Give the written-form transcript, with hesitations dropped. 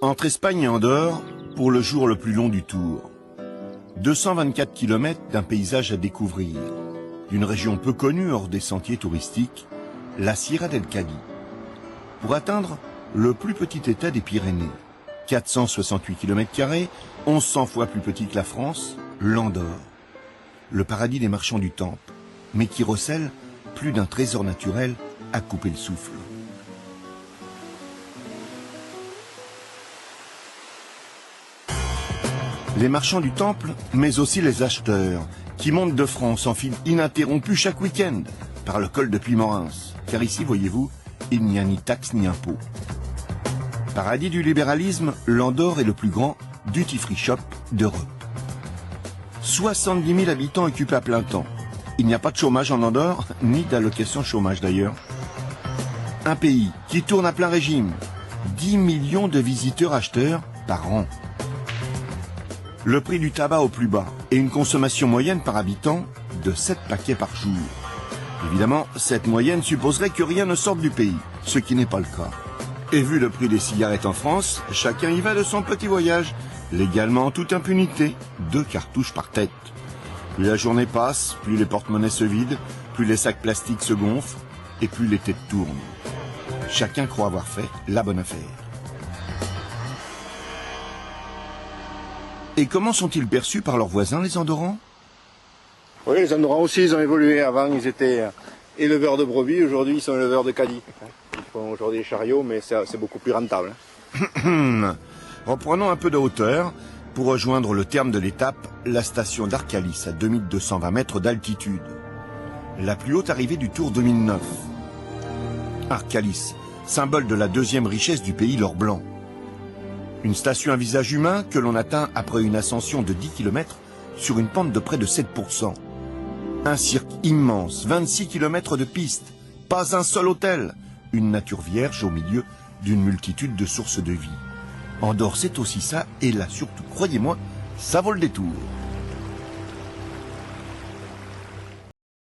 Entre Espagne et Andorre, pour le jour le plus long du tour. 224 km d'un paysage à découvrir, d'une région peu connue hors des sentiers touristiques, la Sierra del Cadí. Pour atteindre le plus petit état des Pyrénées, 468 km², 1100 fois plus petit que la France, l'Andorre. Le paradis des marchands du Temple, mais qui recèle plus d'un trésor naturel à couper le souffle. Les marchands du Temple, mais aussi les acheteurs, qui montent de France en file ininterrompue chaque week-end par le col de Puymorens. Car ici, voyez-vous, il n'y a ni taxe ni impôt. Paradis du libéralisme, l'Andorre est le plus grand duty-free shop d'Europe. 70 000 habitants occupés à plein temps. Il n'y a pas de chômage en Andorre, ni d'allocation chômage d'ailleurs. Un pays qui tourne à plein régime. 10 millions de visiteurs acheteurs par an. Le prix du tabac au plus bas et une consommation moyenne par habitant de 7 paquets par jour. Évidemment, cette moyenne supposerait que rien ne sorte du pays, ce qui n'est pas le cas. Et vu le prix des cigarettes en France, chacun y va de son petit voyage, légalement en toute impunité, 2 cartouches par tête. Plus la journée passe, plus les porte-monnaies se vident, plus les sacs plastiques se gonflent et plus les têtes tournent. Chacun croit avoir fait la bonne affaire. Et comment sont-ils perçus par leurs voisins, les Andorrans? Oui, les Andorrans aussi, ils ont évolué. Avant, ils étaient éleveurs de brebis. Aujourd'hui, ils sont éleveurs de caddies. Ils font aujourd'hui des chariots, mais c'est beaucoup plus rentable. Reprenons un peu de hauteur pour rejoindre le terme de l'étape, la station d'Arcalis à 2220 mètres d'altitude. La plus haute arrivée du Tour 2009. Arcalis, symbole de la deuxième richesse du pays, l'or blanc. Une station à visage humain que l'on atteint après une ascension de 10 km sur une pente de près de 7%. Un cirque immense, 26 km de piste, pas un seul hôtel, une nature vierge au milieu d'une multitude de sources de vie. Andorre, c'est aussi ça, et là surtout, croyez-moi, ça vaut le détour.